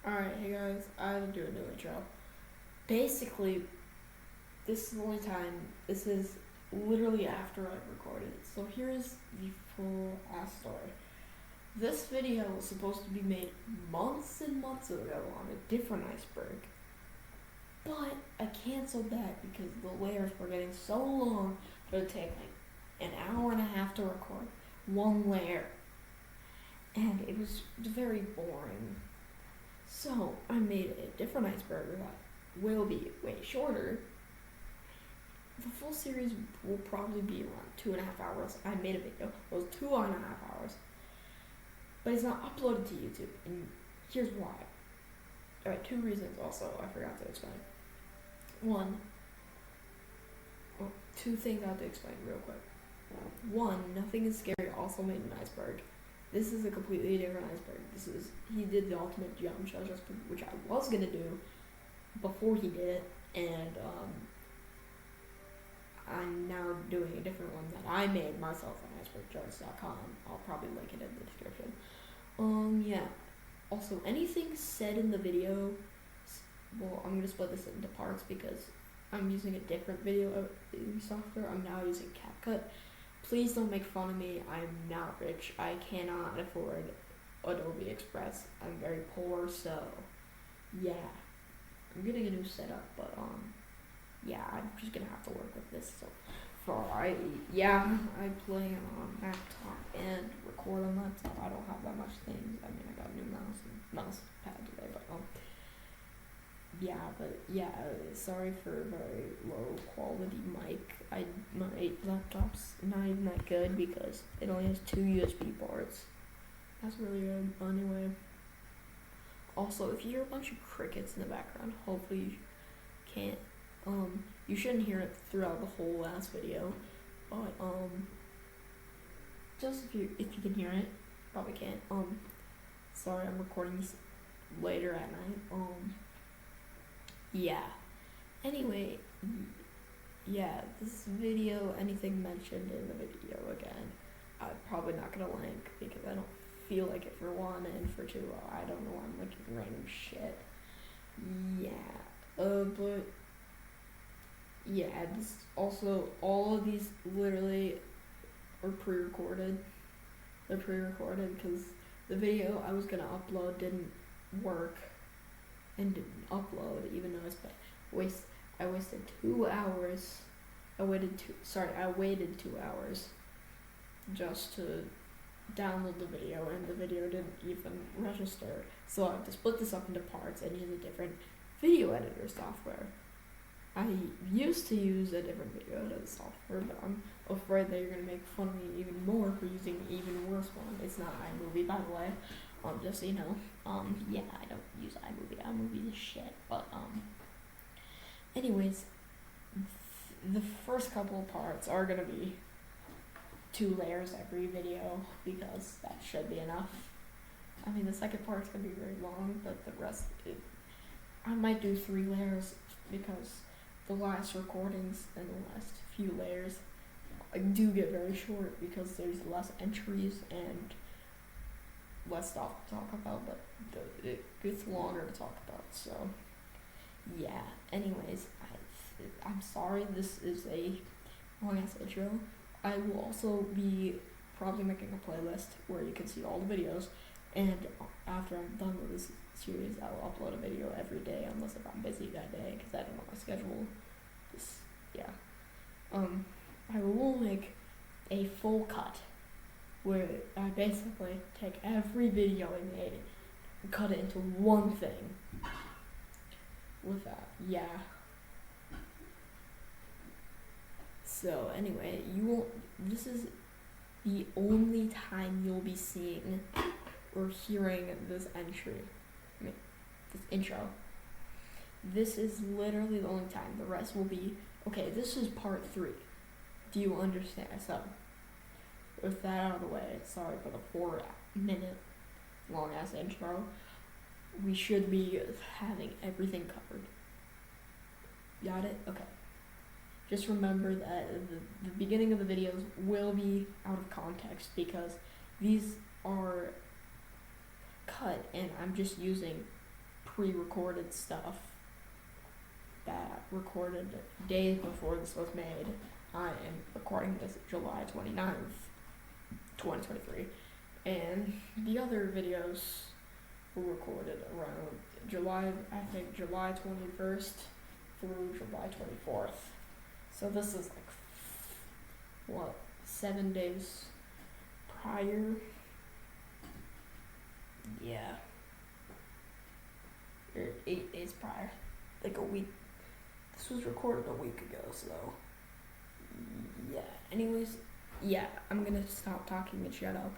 Alright, hey guys, I had to do a new intro. Basically, this is the only time, this is literally after I've recorded it. So here's the full ass story. This video was supposed to be made months and months ago on a different iceberg. But I canceled that because the layers were getting so long that it would take like an hour and a half to record one layer. And it was very boring. So I made a different iceberg that will be way shorter. The full series will probably be around 2.5 hours. I made a video, it was 2.5 hours. But it's not uploaded to YouTube, and here's why. Alright, 2 reasons also I forgot to explain. Two things I have to explain real quick. One, Nothing is Scary also made an iceberg. This is a completely different iceberg. He did the ultimate jump shot, which I was gonna do before he did it, and I'm now doing a different one that I made myself on icebergcharts.com. I'll probably link it in the description. Yeah. Also, anything said in the video, well, I'm gonna split this into parts because I'm using a different video editing software. I'm now using CapCut. Please don't make fun of me. I'm not rich. I cannot afford Adobe Express. I'm very poor, so yeah. I'm getting a new setup, but yeah, I'm just gonna have to work with this. So I play on laptop and record on laptop. I don't have that much things. I mean, I got a new mouse pad today, but sorry for a very low quality mic. My laptop's not even that good because it only has 2 USB ports. That's really good. Anyway, also, if you hear a bunch of crickets in the background, hopefully you can't. You shouldn't hear it throughout the whole last video, but just if you can hear it, probably can't. Sorry, I'm recording this later at night. Yeah. Anyway, yeah, this video, anything mentioned in the video again, I'm probably not gonna link because I don't feel like it for one, and for two, I don't know why I'm linking random shit. Yeah, but yeah, this also, all of these literally are pre-recorded. They're pre-recorded because the video I was gonna upload didn't work and didn't upload, even though I wasted 2 hours. I waited 2 hours just to download the video, and the video didn't even register. So I have to split this up into parts and use a different video editor software. I used to use a different video editor software, but I'm afraid that you're gonna make fun of me even more for using an even worse one. It's not iMovie, by the way. Just so you know. Yeah, I don't use iMovie. iMovie is shit. But anyways, the first couple of parts are gonna be 2 layers every video because that should be enough. I mean, the second part's gonna be very long, but the rest, I might do 3 layers because the last recordings and the last few layers do get very short because there's less entries and less stuff to talk about, but it gets longer to talk about. So yeah, anyways, I'm sorry this is a long ass intro. I will also be probably making a playlist where you can see all the videos, and after I'm done with this series, I will upload a video every day unless if I'm busy that day because I don't know my schedule. I will make a full cut where I basically take every video I made and cut it into one thing with that. Yeah. So anyway, this is the only time you'll be seeing or hearing this intro. This is literally the only time. The rest will be, okay, this is part 3. Do you understand? So, with that out of the way, sorry for the 4-minute long ass intro. We should be having everything covered. Got it? Okay. Just remember that the beginning of the videos will be out of context because these are cut and I'm just using pre-recorded stuff that recorded days before this was made. I am recording this July 29th, 2023, and the other videos were recorded around July 21st through July 24th. So this is like, 7 days prior? Yeah. Or 8 days prior. Like a week. This was recorded a week ago, so yeah. Anyways, yeah, I'm gonna stop talking and shut up.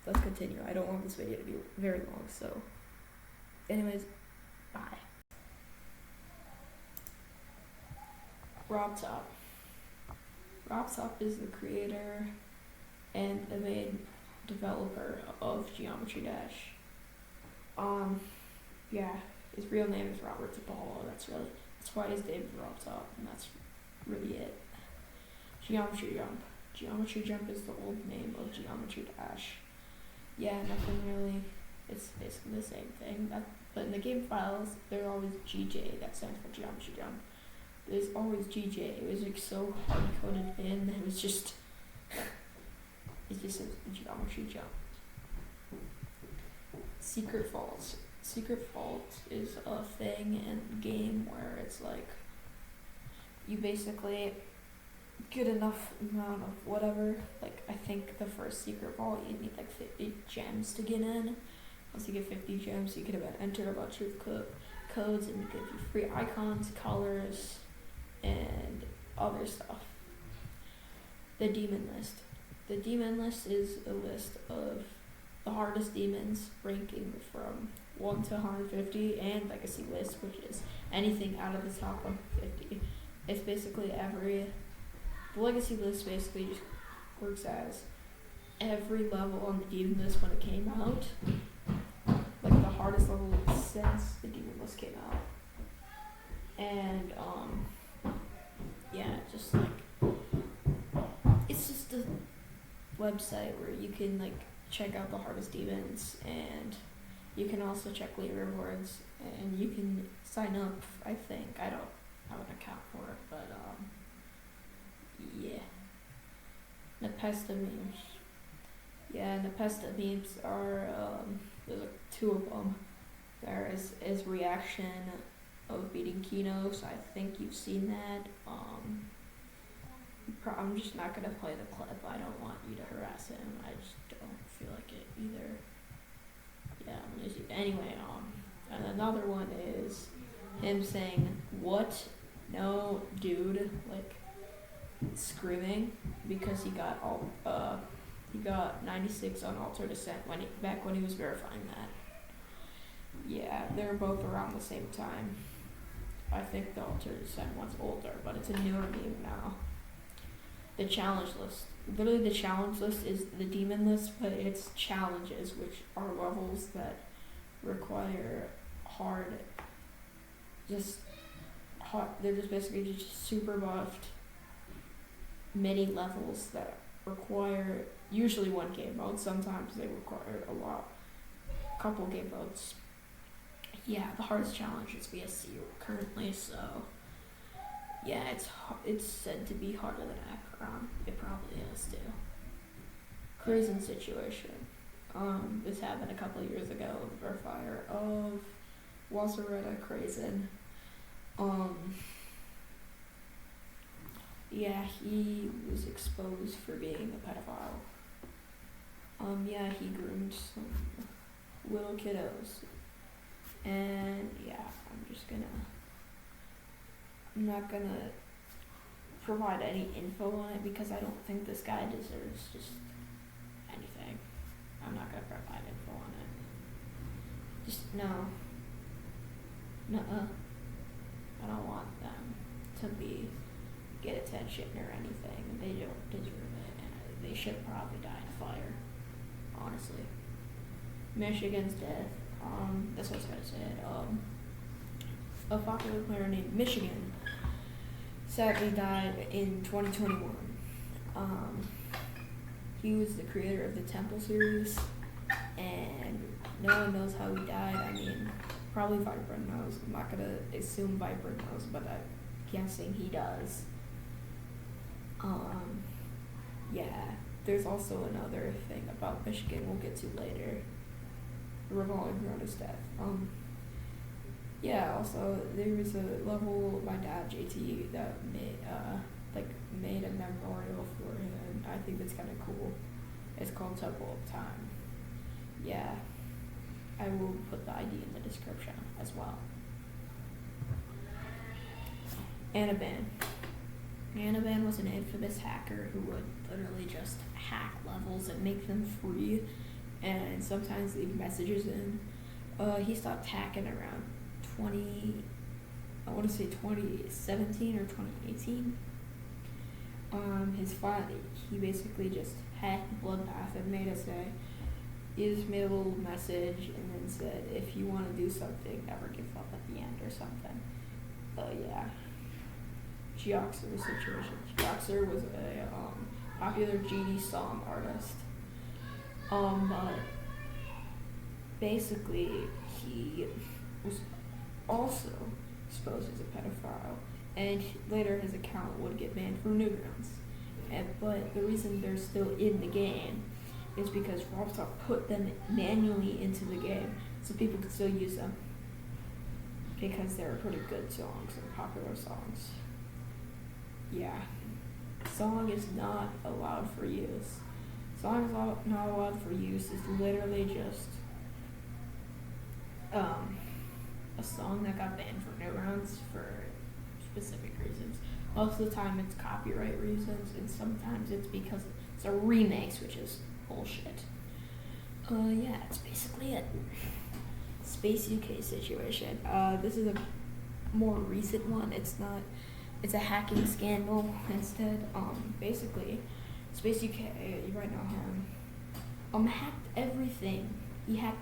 Let's continue. I don't want this video to be very long, so anyways, bye. Rob Top. Rob Top is the creator and the main developer of Geometry Dash. Yeah, his real name is Robert Apollo. That's why his name is Rob Top, and that's really it. Geometry Jump. Geometry Jump is the old name of Geometry Dash. Yeah, nothing really. It's basically the same thing. But in the game files, they're always GJ. That stands for Geometry Jump. There's always GJ. It was like so hard coded in. It was just. It's just a Geometry Jump. Secret Faults. Secret Fault is a thing in the game where it's like you basically get enough amount of whatever. Like I think the first secret vault you need like 50 gems to get in. Once you get 50 gems, you can enter a bunch of codes and give you free icons, colors, and other stuff. The Demon List. The Demon List is a list of the hardest demons ranking from 1 to 150, and Legacy List, which is anything out of the top 150. It's basically the Legacy List basically just works as every level on the Demon List when it came out. Like the hardest level since the Demon List came out. And, yeah, just like, it's just a website where you can like check out the hardest demons, and you can also check late rewards, and you can sign up. I think I don't have an account for it, but yeah. Nepesta memes. Yeah, Nepesta memes are there's like 2 of them. There is reaction of beating Kino, so I think you've seen that. I'm just not gonna play the clip. I don't want you to harass him. I just don't feel like it either. Yeah, anyway, and another one is him saying, "What? No, dude!" Like screaming because he got 96 on Altered Ascent back when he was verifying that. Yeah, they're both around the same time. I think the Altered Ascent one's older, but it's a newer meme now. The challenge list. Literally, the challenge list is the demon list, but it's challenges, which are levels that require they're just basically just super buffed mini levels that require usually 1 game mode. Sometimes they require a couple game modes. Yeah, the hardest challenge is VSC currently, so yeah, it's said to be harder than Akron. It probably is too. Crazy situation. This happened a couple of years ago. The verifier of Wasseretta Crazen. Yeah, he was exposed for being a pedophile. Yeah, he groomed some little kiddos. And yeah, I'm not gonna provide any info on it because I don't think this guy deserves just anything. I'm not gonna provide info on it. Just no. Nuh-uh. I don't want them to get attention or anything. They don't deserve it, and they should probably die in a fire. Honestly. Michigan's death. That's what I was gonna say. A popular player named Michigan sadly died in 2021. He was the creator of the Temple series, and no one knows how he died. I mean, Probably Viper knows. I'm not gonna assume Viper knows, but I'm guessing he does. Yeah. There's also another thing about Michigan we'll get to later. Revolving around his death. Yeah, also there was a level my dad JT that made a memorial for him. I think that's kinda cool. It's called Temple of Time. Yeah. I will put the ID in the description as well. Anaban. Anaban was an infamous hacker who would literally just hack levels and make them free, and sometimes leave messages in. He stopped hacking around 2017 or 2018. He basically just hacked Bloodbath and made us say, he just made a little message and then said, if you want to do something, never give up at the end or something. Yeah. Geoxer situation. Geoxer was a popular GD song artist. But basically he was also exposed as a pedophile, and later his account would get banned from Newgrounds. But the reason they're still in the game is because Roblox put them manually into the game so people could still use them because they're pretty good songs and popular songs. Yeah. Song is not allowed for use. Song is not allowed for use is literally just a song that got banned from Newgrounds for specific reasons. Most of the time it's copyright reasons, and sometimes it's because it's a remix, which is bullshit. Yeah, it's basically a Space UK situation. This is a more recent one. It's a hacking scandal instead. Basically, Space UK, you might know him, hacked everything. He hacked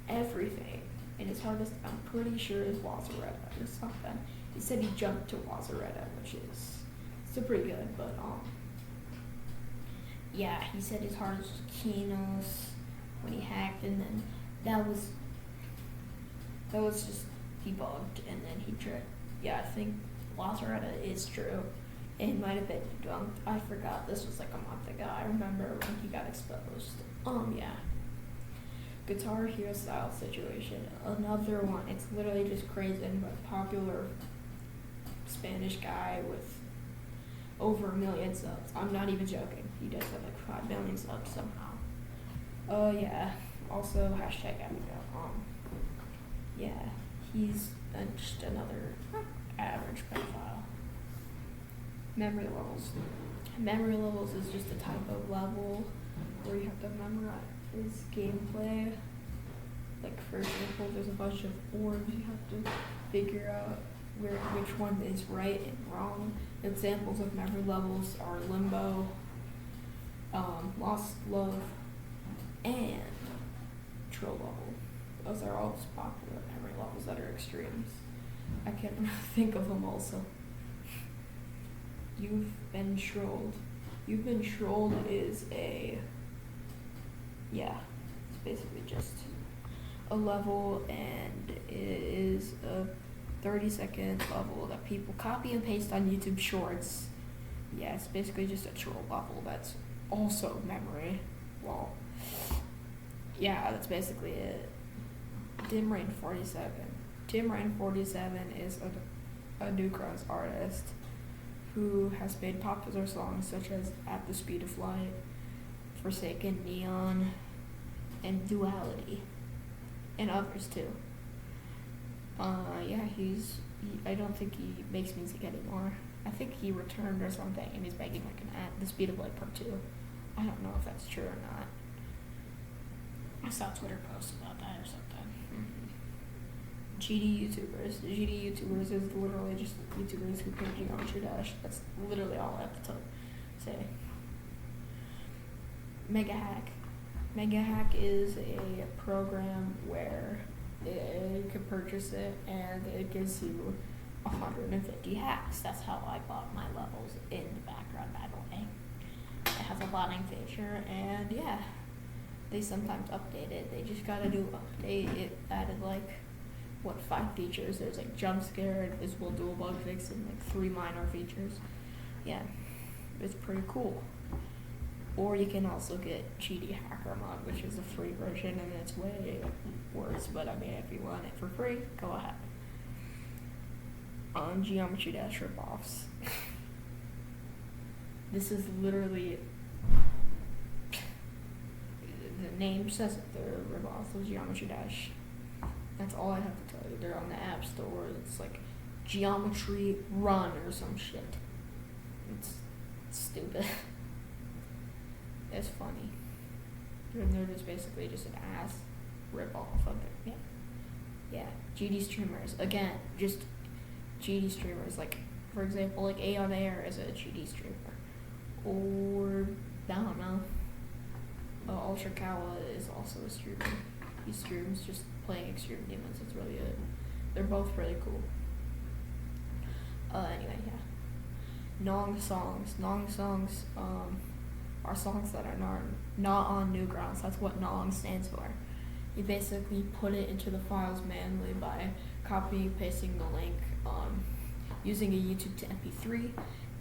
everything. And his hardest, I'm pretty sure, is Wazaretta or something. He said he jumped to Wazaretta, which is still pretty good, but yeah, he said his hardest was Kinos when he hacked, and then that was just debugged, and then he tried. Yeah, I think Wazaretta is true. It might have been debunked. I forgot. This was like a month ago. I remember when he got exposed. Yeah. Guitar Hero style situation. Another one. It's literally just crazy, but popular Spanish guy with over 1 million subs. I'm not even joking. He does have like 5 million subs somehow. Yeah. Also hashtag Abigail. Yeah. He's just another average pedophile. Memory levels. Memory levels is just a type of level where you have to memorize gameplay. Like, for example, there's a bunch of orbs you have to figure out which one is right and wrong. Examples of memory levels are Limbo, Lost Love, and Troll Level. Those are all just popular memory levels that are extremes. I can't think of them also. You've been trolled. You've been trolled is it's basically just a level, and it is a 30-second level that people copy and paste on YouTube Shorts. Yeah, it's basically just a troll level that's also memory. Well, yeah, that's basically it. Dim Rain 47. Dim Rain 47 is a Newgrounds artist who has made popular songs such as At the Speed of Light, Forsaken Neon, and Duality, and others too. Yeah, I don't think he makes music anymore. I think he returned or something, and he's making like an At the Speed of Light part 2. I don't know if that's true or not. I saw a Twitter post about that or something. GD YouTubers. GD YouTubers is literally just YouTubers who play Geometry Dash. That's literally all I have to say. Mega Hack. Mega Hack is a program where you can purchase it and it gives you 150 hacks. That's how I bought my levels in the background, by the way. It has a botting feature, and yeah, they sometimes update it. They just gotta do update. It added like 5 features. There's like jump scare, invisible dual bug fix, and like 3 minor features. Yeah, it's pretty cool. Or you can also get GD Hacker Mod, which is a free version, and it's way worse. But I mean, if you want it for free, go ahead. On Geometry Dash ripoffs. This is literally, the name says it, they're ripoffs of Geometry Dash. That's all I have to tell you. They're on the App Store. It's like Geometry Run or some shit. It's stupid. It's funny. And they're just basically just an ass ripoff of it. Yeah. GD streamers. Again, just GD streamers. Like, for example, like A on Air is a GD streamer. Or, I don't know. Ultra Kawa is also a streamer. He streams just playing Extreme Demons. It's really good. They're both really cool. Anyway, yeah. Nong songs. Nong songs are songs that are not on Newgrounds. That's what Nong stands for. You basically put it into the files manually by copying and pasting the link, using a YouTube to MP3,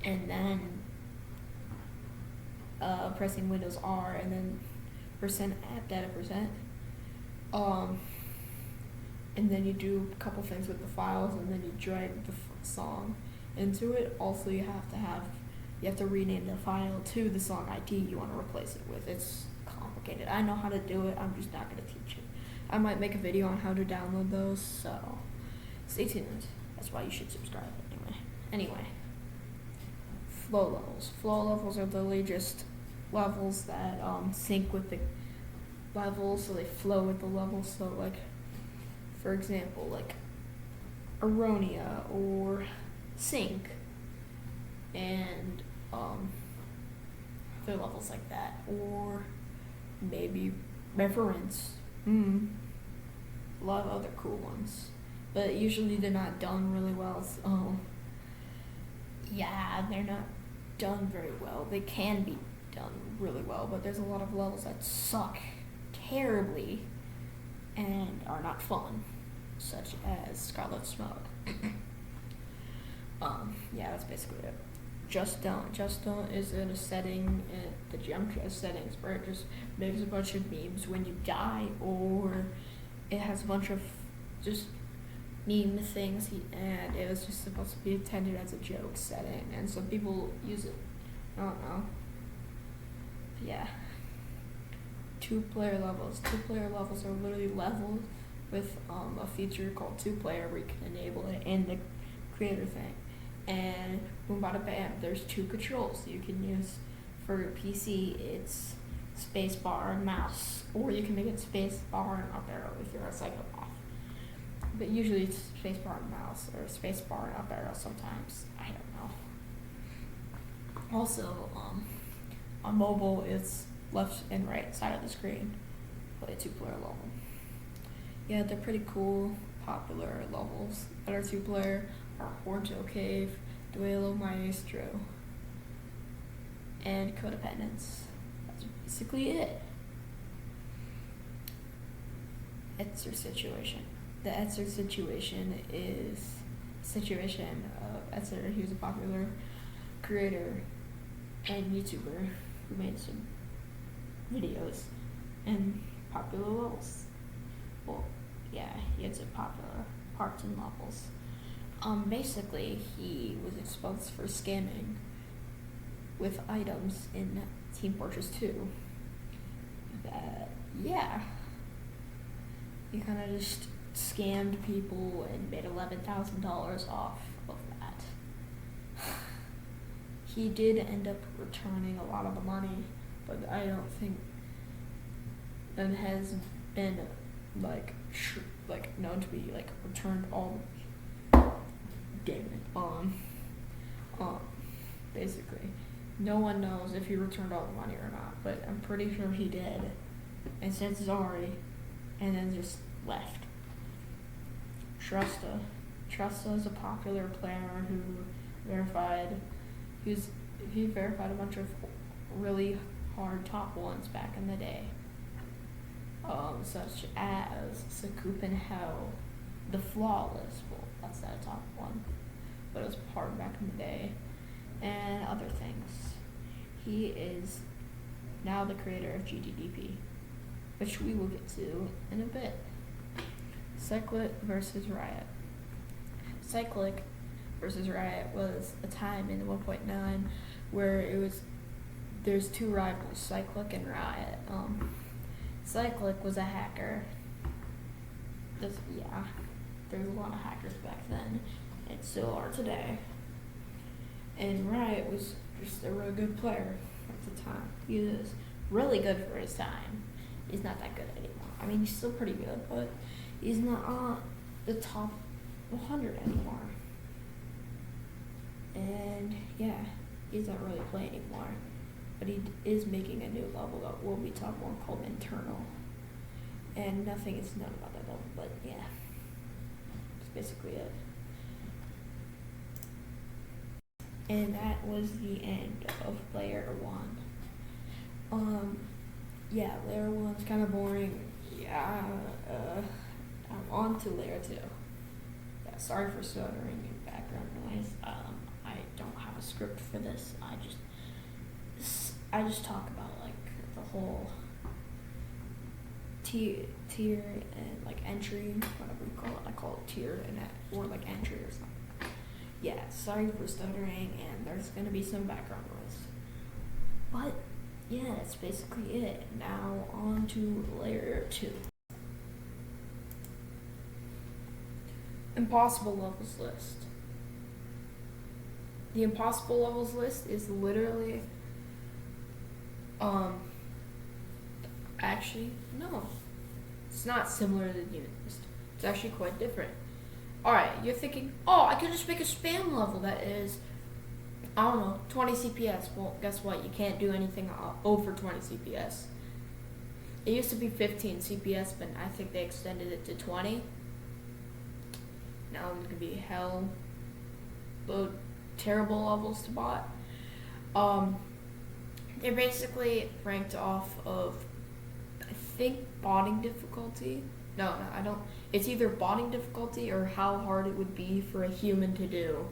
and then pressing Windows R and then %appdata%. And then you do a couple things with the files, and then you drag the song into it. Also, you have to rename the file to the song ID you want to replace it with. It's complicated. I know how to do it. I'm just not going to teach it. I might make a video on how to download those, so stay tuned. That's why you should subscribe Anyway, flow levels. Flow levels are literally just levels that sync with the level, so they flow with the level. So, like, for example, like Aronia or Sync, and other levels like that, or maybe Reference. A lot of other cool ones, but usually they're not done really well. So yeah, they're not done very well. They can be done really well, but there's a lot of levels that suck terribly and are not fun, such as Scarlet Smoke. Yeah, that's basically it. Just Don't. Just Don't is in a setting in the Geometry settings where it just makes a bunch of memes when you die, or it has a bunch of just meme things, and it was just supposed to be intended as a joke setting, and some people use it. I don't know. Yeah. 2-player levels. 2-player levels are literally levels with a feature called 2-player where you can enable it in the creator thing. And boom bada bam, there's 2 controls you can use. For PC, it's spacebar and mouse, or you can make it spacebar and up arrow if you're a psychopath. But usually it's spacebar and mouse, or spacebar and up arrow sometimes. I don't know. Also, on mobile, it's left and right side of the screen. Play a 2-player level. Yeah, they're pretty cool, popular levels that are 2-player are Horntail Cave, Duelo Maestro, and Codependence. That's basically it. Etzer Situation. The Etzer Situation is a situation of Etzer. He was a popular creator and YouTuber who made some videos and popular levels. Well, yeah, he had some popular parts and levels. Basically, he was exposed for scamming with items in Team Fortress 2. Yeah. He kind of just scammed people and made $11,000 off of that. He did end up returning a lot of the money, but I don't think that has been known to be returned all. Damn it. Basically, no one knows if he returned all the money or not, but I'm pretty sure he did, and said sorry, and then just left. Trusta is a popular player who he verified a bunch of really hard top ones back in the day, such as Sakup and Hell, the Flawless. Well, that's that top one, but it was hard back in the day, and other things. He is now the creator of GDDP, which we will get to in a bit. Cyclic versus Riot. Cyclic versus Riot was a time in 1.9 where there's two rivals, Cyclic and Riot. Cyclic was a hacker. There's a lot of hackers back then, and still are today. And Riot was just a really good player at the time. He was really good for his time. He's not that good anymore. I mean, he's still pretty good, but he's not on the top 100 anymore. And yeah, he's not really playing anymore. But he is making a new level that will be top 1 called Internal. And nothing is known about that level, but yeah, that's basically it. And that was the end of Layer 1. Yeah, Layer 1's kind of boring. Yeah, I'm on to Layer 2. Yeah, sorry for stuttering and background noise. I don't have a script for this. I just talk about like the whole tier and like entry, whatever you call it. I call it tier or like entry or something. Yeah, sorry for stuttering, and there's gonna be some background noise. But yeah, that's basically it. Now on to Layer 2. Impossible levels list. The impossible levels list is literally actually no. It's not similar to the unit list. It's actually quite different. Alright, you're thinking, oh, I could just make a spam level that is, I don't know, 20 CPS. Well, guess what? You can't do anything over 20 CPS. It used to be 15 CPS, but I think they extended it to 20. Now it's going to be hell. Terrible levels to bot. They're basically ranked off of, I think, botting difficulty. No, I don't. It's either botting difficulty or how hard it would be for a human to do.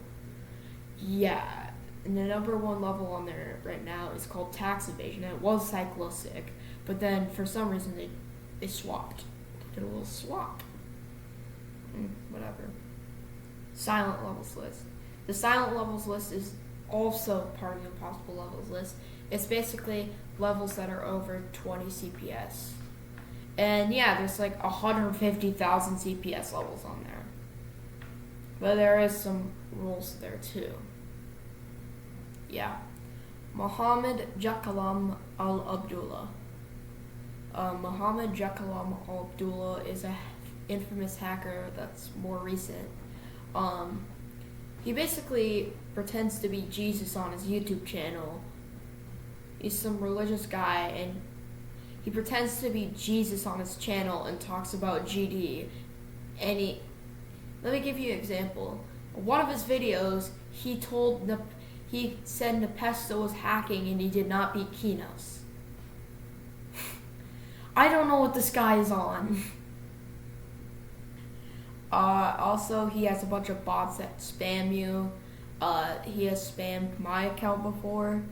Yeah, and the number 1 level on there right now is called tax evasion. And it was cyclosic, but then for some reason they swapped. They did a little swap. Whatever. Silent levels list. The silent levels list is also part of the impossible levels list. It's basically levels that are over 20 CPS. And yeah, there's like 150,000 CPS levels on there. But there is some rules there too. Yeah. Mohammed Jakalam al-Abdullah. Mohammed Jakalam al-Abdullah is a infamous hacker that's more recent. He basically pretends to be Jesus on his YouTube channel. He's some religious guy, and he pretends to be Jesus on his channel and talks about GD. And let me give you an example. One of his videos, he said Nepesto was hacking and he did not beat Kinos. I don't know what this guy is on. Also, he has a bunch of bots that spam you. He has spammed my account before.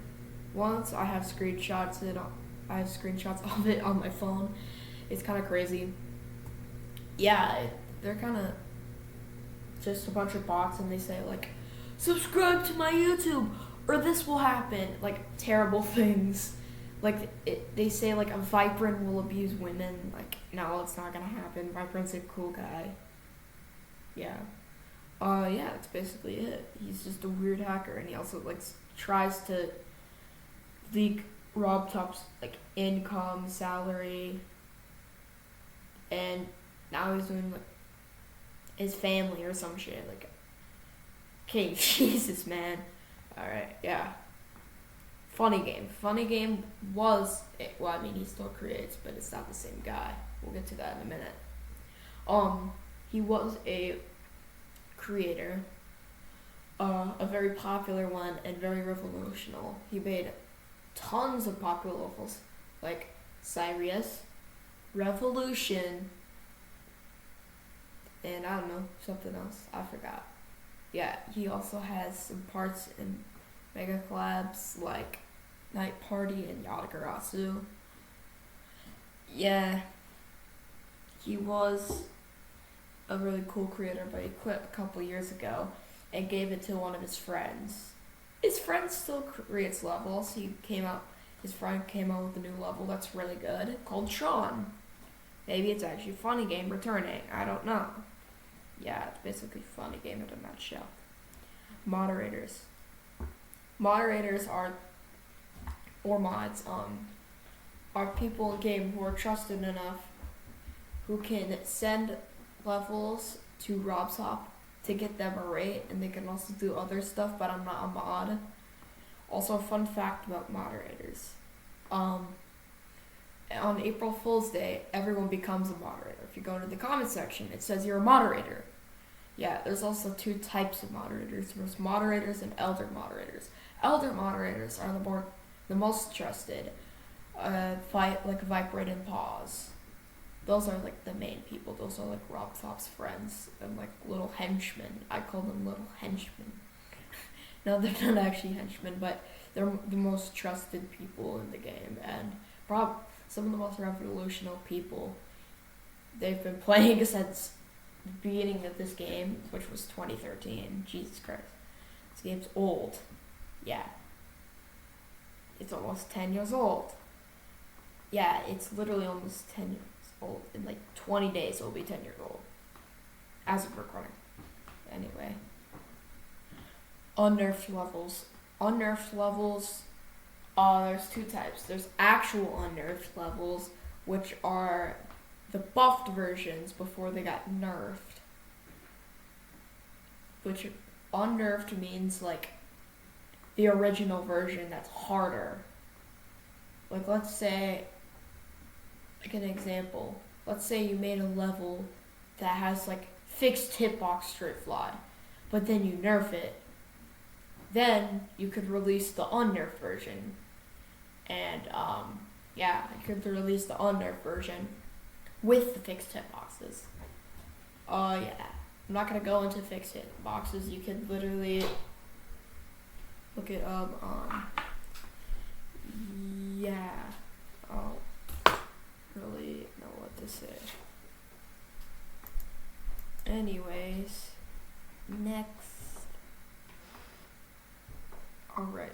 Once I have screenshots of it on my phone. It's kind of crazy. Yeah, they're kind of just a bunch of bots, and they say like, subscribe to my YouTube or this will happen. Like terrible things. Like they say like a Vibrant will abuse women. Like no, it's not gonna happen. Vibrant's a cool guy. Yeah. Yeah, that's basically it. He's just a weird hacker, and he also like tries to leak Rob Top's like income, salary, and now he's doing like his family or some shit. Like, okay, Jesus, man. All right, yeah. Funny Game was well, I mean, he still creates, but it's not the same guy. We'll get to that in a minute. He was a creator, a very popular one and very revolutionary. He made tons of popular levels like Sirius, Revolution, and I don't know, something else. I forgot. Yeah, he also has some parts in mega collabs like Night Party and Yatagarasu. Yeah, he was a really cool creator, but he quit a couple years ago and gave it to one of his friends. His friend still creates levels. His friend came out with a new level that's really good called Sean. Maybe it's actually Funny Game returning. I don't know. Yeah, it's basically Funny Game in a nutshell. Moderators. Moderators or mods, are people in game who are trusted enough who can send levels to RobSop to get them a rate, and they can also do other stuff, but I'm not a mod. Also, a fun fact about moderators. On April Fool's Day, everyone becomes a moderator. If you go into the comment section, it says you're a moderator. Yeah, there's also two types of moderators. There's moderators and elder moderators. Elder moderators are the most trusted. Like Vibrate and Pause. Those are like the main people. Those are like RobSop's friends and like little henchmen. I call them little henchmen. No, they're not actually henchmen, but they're the most trusted people in the game, and some of the most revolutionary people. They've been playing since the beginning of this game, which was 2013. Jesus Christ. This game's old. Yeah. It's almost 10 years old. Yeah, it's literally almost 10 years old. In like 20 days, it'll be 10 years old. As of recording. Anyway. Unnerfed levels. Unnerfed levels, there's two types. There's actual unnerfed levels, which are the buffed versions before they got nerfed. Which unnerfed means like the original version that's harder. Like let's say, like an example, let's say you made a level that has like fixed hitbox straight fly, but then you nerf it. Then you could release the unnerfed version. And you could release the unnerfed version with the fixed hitboxes. I'm not gonna go into fixed hitboxes. You could literally look it up on. I don't really know what to say. Anyways, next. Alright.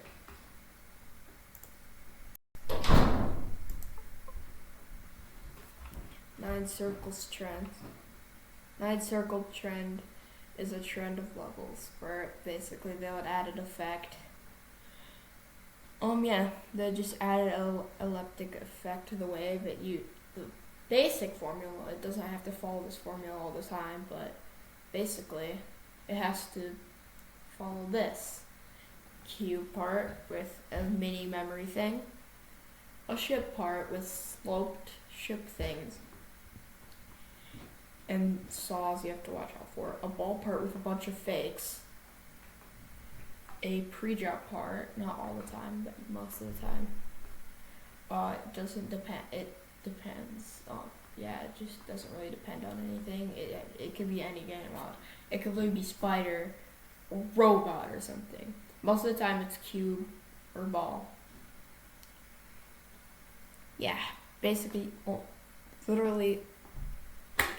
Nine Circles trend. Nine Circle trend is a trend of levels where basically they would add an effect. They just added an elliptic effect to the way that the basic formula, it doesn't have to follow this formula all the time, but basically it has to follow this. Cube part with a mini memory thing, a ship part with sloped ship things, and saws you have to watch out for, a ball part with a bunch of fakes, a pre-drop part, not all the time, but most of the time. It doesn't depend, it depends. It just doesn't really depend on anything. It could be any game mod. It could really be spider or robot or something. Most of the time it's cube or ball. Yeah, basically, literally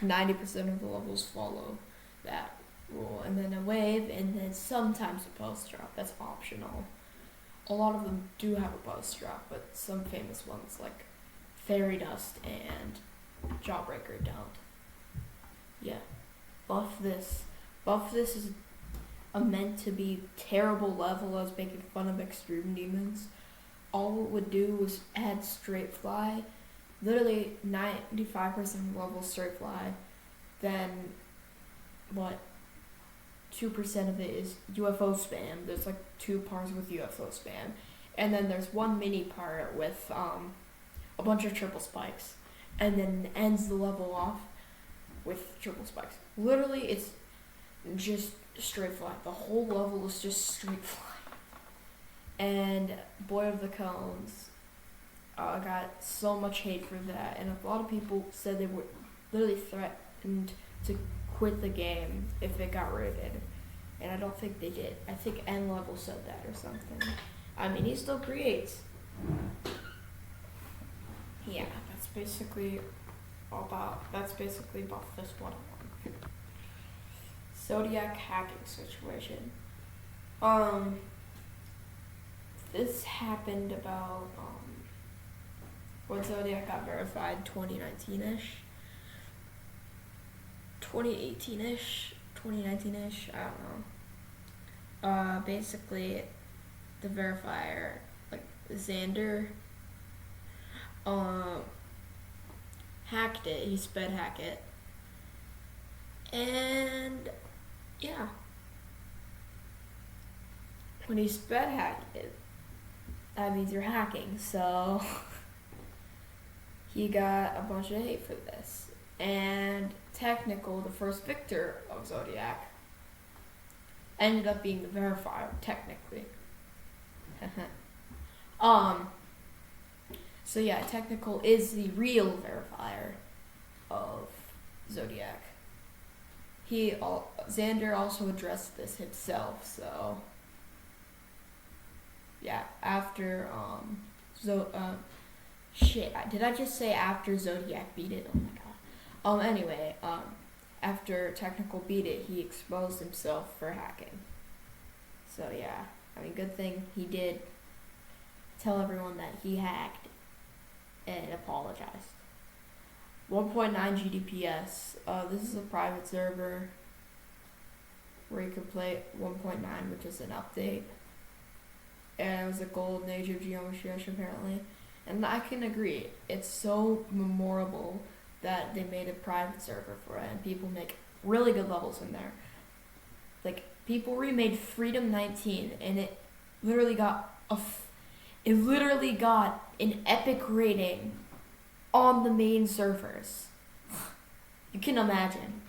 90% of the levels follow that rule. And then a wave, and then sometimes a post drop. That's optional. A lot of them do have a post drop, but some famous ones like Fairy Dust and Jawbreaker don't. Yeah, buff this. Buff this is a meant to be terrible level. I was making fun of Extreme Demons. All it would do was add straight fly. Literally 95% of the level straight fly. Then 2% of it is UFO spam. There's like 2 parts with UFO spam. And then there's one mini part with a bunch of triple spikes. And then ends the level off with triple spikes. Literally it's just straight fly. The whole level is just straight fly. And Boy of the Cones got so much hate for that, and a lot of people said they were literally threatened to quit the game if it got rated. And I don't think they did. I think N Level said that or something. I mean, he still creates. Yeah, that's basically about this one. Zodiac hacking situation. This happened about when Zodiac got verified 2019-ish. 2018-ish, 2019-ish, I don't know. Basically, the verifier, like Xander, hacked it. He sped hacked it, and yeah, when he sped hacked it, that means you're hacking. So he got a bunch of hate for this, and Technical, the first victor of Zodiac, ended up being the verifier, technically. So yeah, Technical is the real verifier of Zodiac. Xander also addressed this himself, so yeah, after did I just say after Zodiac beat it? Oh my god. Anyway, after Technical beat it, he exposed himself for hacking. So yeah, I mean, good thing he did tell everyone that he hacked and apologized. 1.9 GDPS. This is a private server where you could play 1.9, which is an update. And it was a golden age of Geometry Dash, apparently. And I can agree, it's so memorable that they made a private server for it, and people make really good levels in there. Like, people remade Freedom 19, and it literally got an epic rating on the main servers. You can imagine.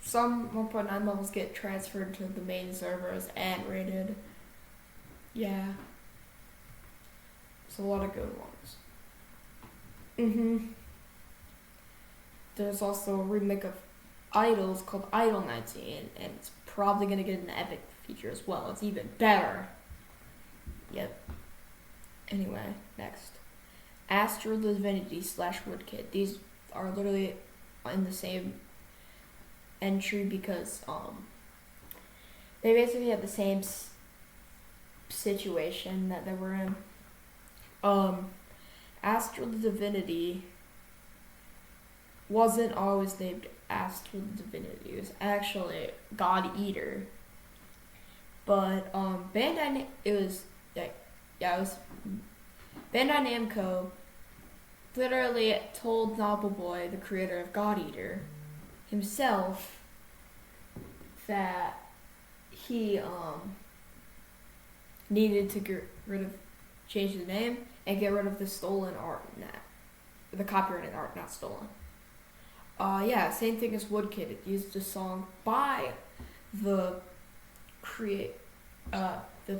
Some 1.9 levels get transferred to the main servers and rated. Yeah. It's a lot of good ones. There's also a remake of Idols called Idol 19, and it's probably going to get an epic feature as well. It's even better. Yep. Anyway, next. Astral Divinity / Woodkid. These are literally in the same entry because they basically have the same situation that they were in. Astral Divinity wasn't always named Astral Divinity. It was actually God Eater. But Bandai Namco literally told Nobleboy, the creator of God Eater, himself, that he needed to change the name and get rid of the stolen art in that. The copyrighted art, not stolen. Same thing as Woodkid. It used a song by the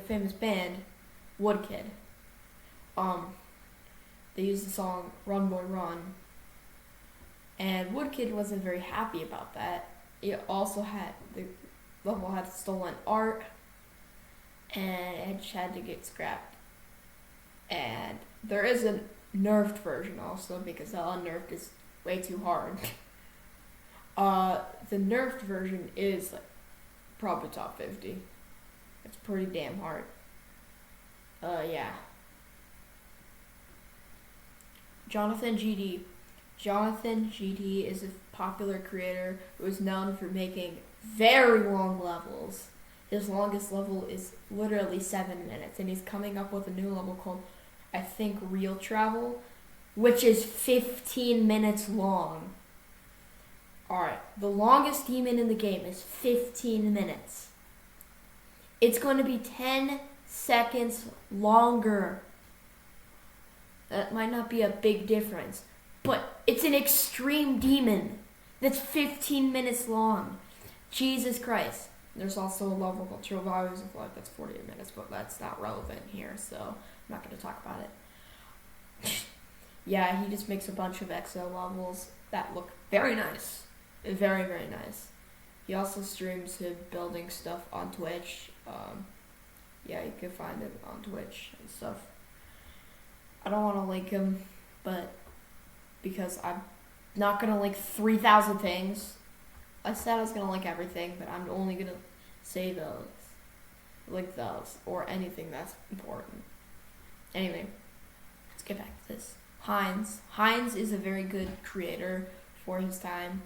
famous band Woodkid. They used the song Run Boy Run, and Woodkid wasn't very happy about that. It also had the level had stolen art, and it just had to get scrapped. And there is a nerfed version also, because the unnerfed is way too hard. The nerfed version is like probably top 50. It's pretty damn hard. Yeah. Jonathan GD. Jonathan GD is a popular creator who is known for making very long levels. His longest level is literally 7 minutes, and he's coming up with a new level called, I think, Real Travel, which is 15 minutes long. Alright, the longest demon in the game is 15 minutes. It's going to be 10 seconds longer. That might not be a big difference, but it's an extreme demon that's 15 minutes long. Jesus Christ. There's also a level called True Values of Life that's 48 minutes, but that's not relevant here, so I'm not going to talk about it. Yeah, he just makes a bunch of XO levels that look very nice. Very, very nice. He also streams him building stuff on Twitch. Yeah, you can find him on Twitch and stuff. I don't want to link him, but because I'm not gonna link 3,000 things. I said I was gonna link everything, but I'm only gonna say those, link those, or anything that's important. Anyway, let's get back to this. Heinz is a very good creator for his time.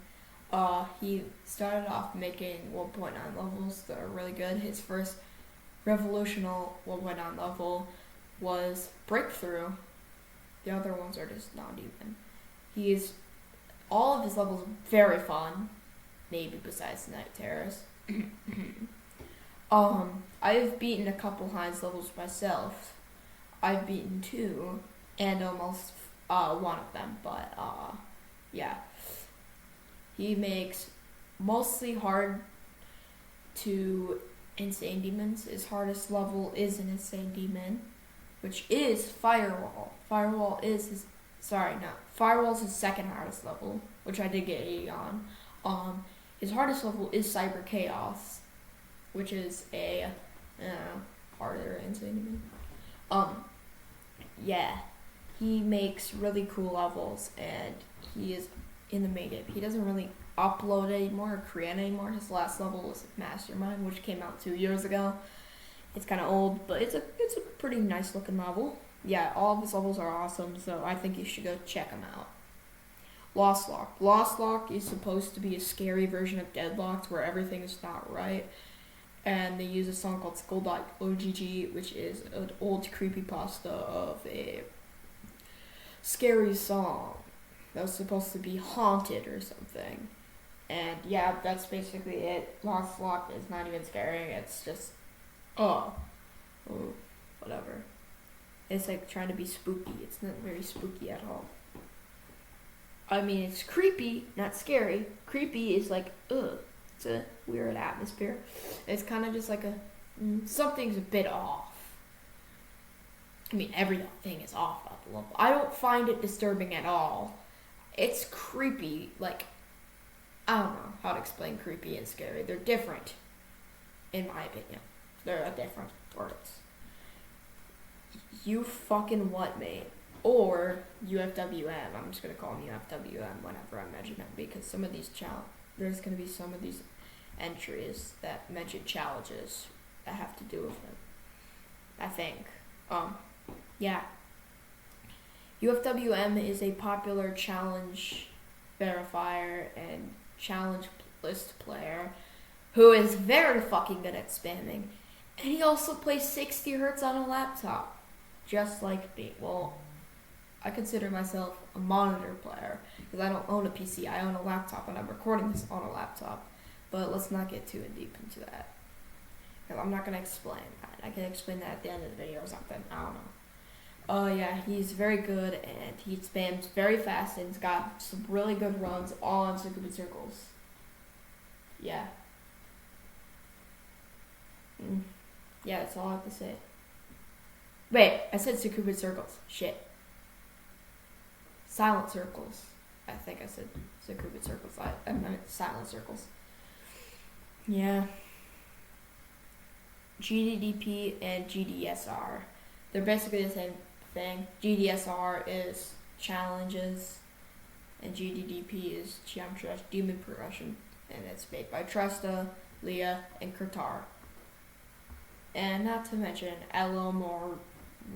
He started off making 1.9 levels that are really good. His first revolutional 1.9 level was Breakthrough. The other ones are just not even. All of his levels are very fun, maybe besides Night Terrors. I've beaten a couple Heinz levels myself. I've beaten 2 and almost one of them, but yeah. He makes mostly hard to Insane Demons. His hardest level is an Insane Demon, which is Firewall. Firewall's his second hardest level, which I did get 80 on. His hardest level is Cyber Chaos, which is a harder Insane Demon. Yeah, he makes really cool levels, and he is in the making. He doesn't really upload anymore or create anymore. His last level was Mastermind, which came out 2 years ago. It's kind of old, but it's a pretty nice looking level. Yeah, all of his levels are awesome, so I think you should go check them out. Lost Lock. Lost Lock is supposed to be a scary version of Deadlocked where everything is not right. And they use a song called Skull.ogg, which is an old creepypasta of a scary song that was supposed to be haunted or something. And yeah, that's basically it. Lost Lock is not even scary. It's just, whatever. It's like trying to be spooky. It's not very spooky at all. I mean, it's creepy, not scary. Creepy is like, it's a weird atmosphere. It's kind of just like something's a bit off. I mean, everything is off at the level. I don't find it disturbing at all. It's creepy, like, I don't know how to explain creepy and scary. They're different, in my opinion. They're different words. You fucking what, mate? Or UFWM. I'm just gonna call him UFWM whenever I mention him, because some of these there's gonna be some of these entries that mention challenges that have to do with him, I think. Yeah. UFWM is a popular challenge verifier and challenge list player who is very fucking good at spamming. And he also plays 60 Hz on a laptop, just like me. Well, I consider myself a monitor player because I don't own a PC. I own a laptop, and I'm recording this on a laptop. But let's not get too deep into that, because I'm not going to explain that. I can explain that at the end of the video or something. I don't know. Yeah, he's very good, and he spams very fast, and he's got some really good runs all on Stupid Circles. Yeah. Yeah, that's all I have to say. Wait, I said Stupid Circles. Shit. Silent Circles. I think I said Stupid Circles. I meant Silent Circles. Yeah. GDDP and GDSR. They're basically the same thing. GDSR is challenges, and GDDP is Geometry Demon Progression, and it's made by Tresta, Leah, and Kurtar. And not to mention Elomoro,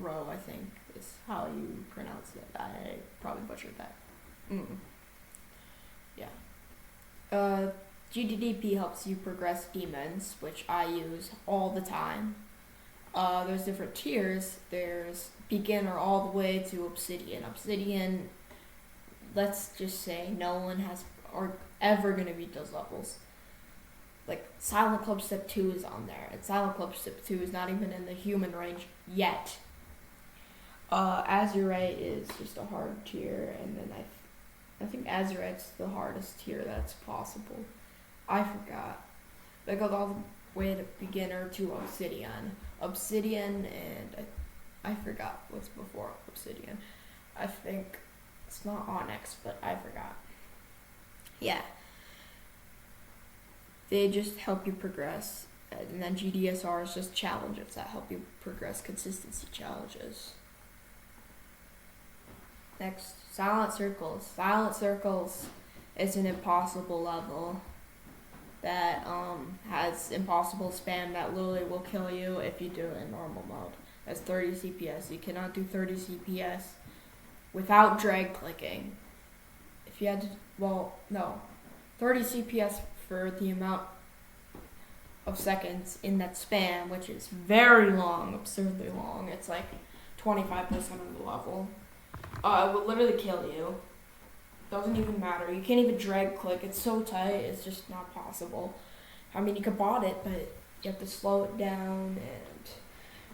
I think is how you pronounce it. I probably butchered that. Yeah. GDDP helps you progress demons, which I use all the time. There's different tiers. There's beginner all the way to Obsidian. Obsidian, let's just say no one has or ever gonna beat those levels. Like Silent Club Step 2 is on there, and Silent Club Step 2 is not even in the human range yet. Azurite is just a hard tier, and then I think Azurite's the hardest tier that's possible. I forgot. That goes all the way to beginner to Obsidian. Obsidian, and I forgot what's before Obsidian. I think it's not Onyx, but I forgot. Yeah. They just help you progress. And then GDSR is just challenges that help you progress, consistency challenges. Next, Silent Circles. Silent Circles is an impossible level that has impossible spam that literally will kill you if you do it in normal mode. That's 30 CPS. You cannot do 30 CPS without drag clicking. If you had to, 30 CPS for the amount of seconds in that spam, which is very long, absurdly long. It's like 25% of the level. It would literally kill you. Doesn't even matter. You can't even drag click. It's so tight. It's just not possible. I mean, you could bot it, but you have to slow it down and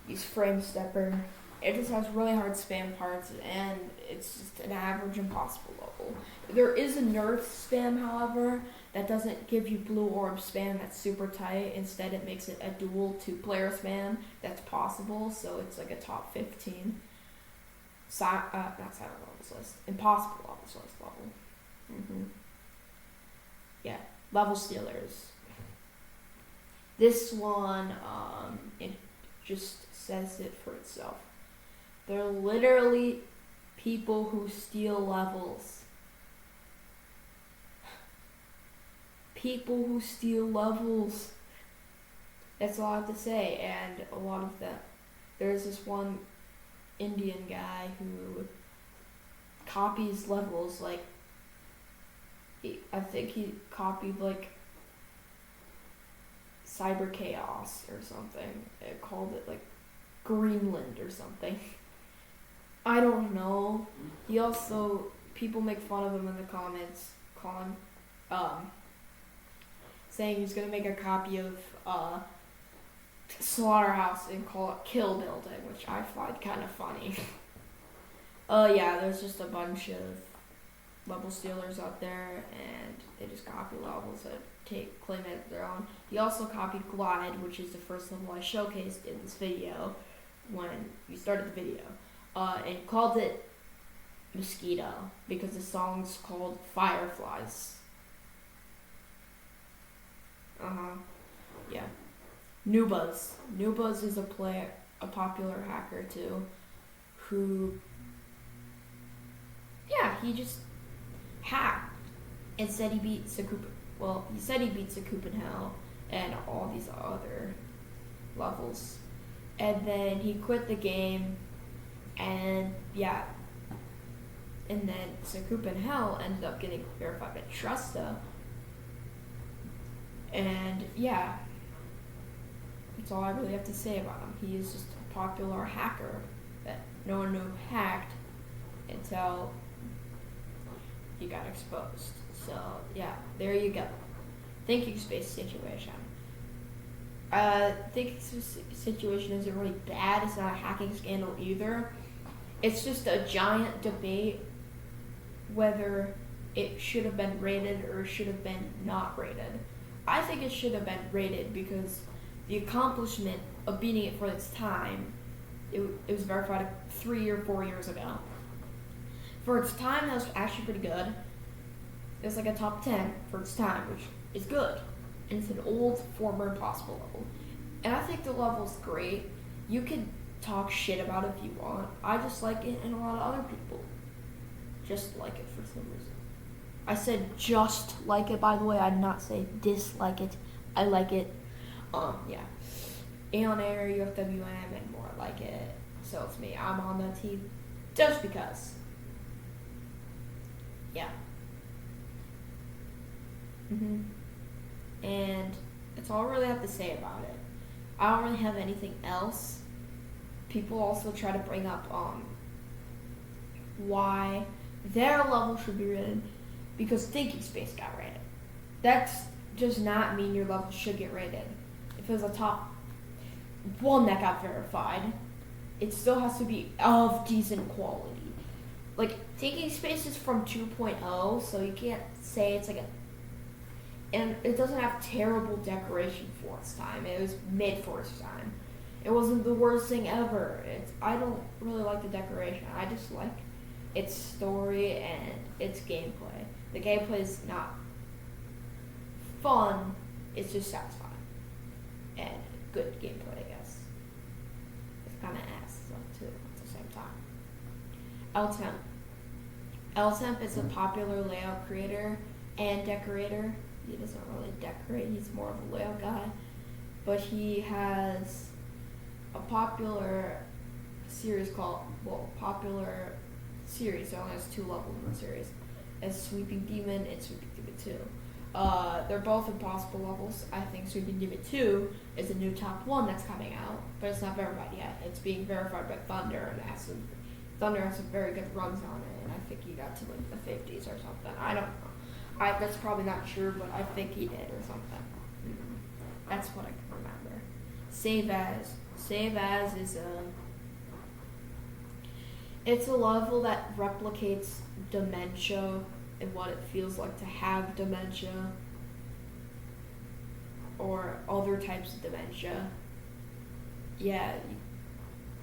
use frame stepper. It just has really hard spam parts, and it's just an average impossible level. There is a nerf spam, however, that doesn't give you blue orb spam that's super tight. Instead, it makes it a dual 2-player spam that's possible, so it's like a top 15. Not silent levels list. Impossible levels list level. Yeah, level stealers. This one, it just says it for itself. They're literally people who steal levels. People who steal levels. That's all I have to say. And a lot of them. There's this one Indian guy who copies levels like. I think he copied like Cyber Chaos or something. It called it like Greenland or something. I don't know. He also, people make fun of him in the comments, saying he's gonna make a copy of Slaughterhouse and call it Kill Building, which I find kind of funny. Yeah, there's just a bunch of level stealers out there, and they just copy levels that claim it as their own. He also copied Glide, which is the first level I showcased in this video when we started the video, and called it Mosquito because the song's called Fireflies. Yeah. Nubuzz. Nubuzz is a popular hacker too, who, he just hacked and said he beat Sakupa. Well, he said he beat Sakupa in Hell and all these other levels, and then he quit the game, and and then Sakupa in Hell ended up getting verified by Trusta, and that's all I really have to say about him. He is just a popular hacker that no one knew hacked until he got exposed. So, there you go. Thinking space situation. Thinking situation isn't really bad. It's not a hacking scandal either. It's just a giant debate whether it should have been rated or should have been not rated. I think it should have been rated because the accomplishment of beating it for its time, it was verified 3 or 4 years ago. For its time, that was actually pretty good. It was like a top 10 for its time, which is good. And it's an old, former impossible level. And I think the level's great. You can talk shit about it if you want. I just like it, and a lot of other people just like it for some reason. I said just like it, by the way. I did not say dislike it. I like it. Aeon Air, UFWM, and more like it. So it's me. I'm on that team just because. Yeah. And that's all I really have to say about it. I don't really have anything else. People also try to bring up why their level should be rated because Thinking Space got rated. That does not mean your level should get rated. If it was a top 1 that got verified, it still has to be of decent quality. Like, Thinking Space is from 2.0, so you can't say it's like and it doesn't have terrible decoration for its time. It was mid for its time. It wasn't the worst thing ever. I don't really like the decoration. I just like its story and its gameplay. The gameplay is not fun. it's just satisfying and good gameplay, I guess. It's kind of ass though too at the same time. L-Temp. L-Temp is a popular layout creator and decorator. He doesn't really decorate, he's more of a layout guy. But he has a popular series popular series, it only has 2 levels in the series. It's Sweeping Demon and Sweeping Demon 2. They're both impossible levels. I think Sweeping Demon 2 is a new top 1 that's coming out, but it's not verified yet. It's being verified by Thunder, and Thunder has some very good runs on it, and I think he got to like the 50s or something. I don't know. That's probably not true, but I think he did or something. That's what I can remember. Save As. Save As is it's a level that replicates dementia and what it feels like to have dementia or other types of dementia. Yeah,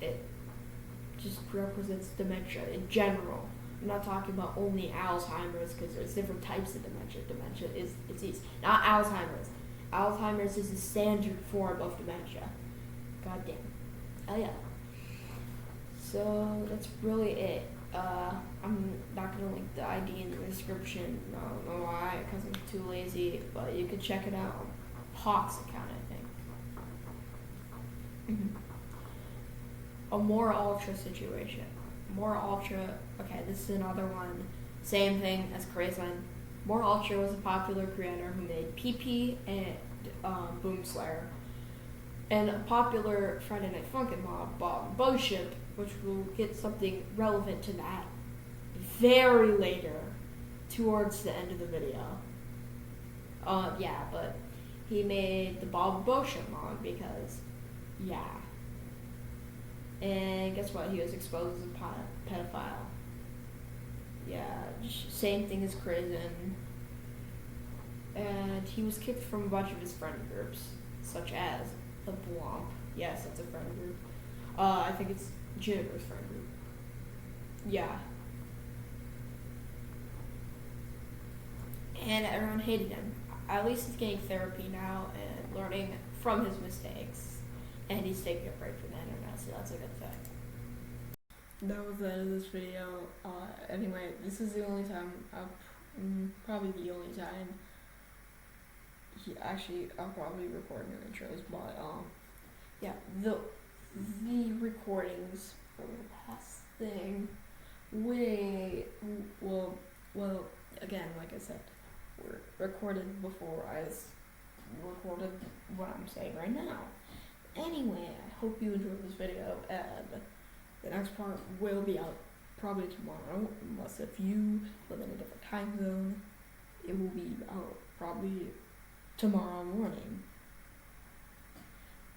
it just represents dementia in general. I'm not talking about only Alzheimer's, because there's different types of dementia. Dementia is disease, not Alzheimer's. Alzheimer's is the standard form of dementia. God damn. Oh yeah. So that's really it. I'm not gonna link the ID in the description. I don't know why, because I'm too lazy. But you can check it out on Hawk's account, I think. A More Ultra situation. More Ultra. Okay, this is another one. Same thing as Crazen. More Ultra was a popular creator who made PP and Boom Slayer, and a popular Friday Night Funkin' mod, Bob Boship, which will get something relevant to that very later, towards the end of the video. Yeah, but he made the Bob Boship mod because, yeah. And guess what? He was exposed as a pedophile. Yeah, same thing as Crazen. And he was kicked from a bunch of his friend groups, such as the Blomp. Yes, it's a friend group. I think it's Juniper's friend group. Yeah. And everyone hated him. At least he's getting therapy now and learning from his mistakes. And he's taking a break from the internet, so that's a good thing. That was the end of this video. Anyway, this is the only time, probably the only time, I'll probably record new intros, but, yeah, the recordings for the past thing, well, again, like I said, were recorded before I recorded what I'm saying right now. Anyway, I hope you enjoyed this video, and the next part will be out probably tomorrow, unless if you live in a different time zone, it will be out probably tomorrow morning.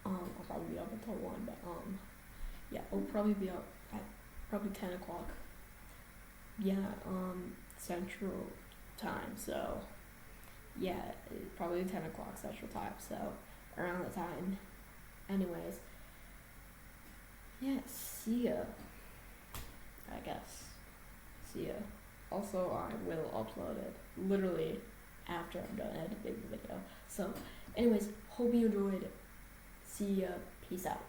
I'll probably be up until 1, but yeah, it'll probably be out at probably 10 o'clock. Yeah, Central Time, so yeah, probably 10 o'clock Central Time, so around the time. Anyways, yeah, see ya, I guess. See ya. Also, I will upload it literally after I'm done editing the video. So, anyways, hope you enjoyed. See ya. Peace out.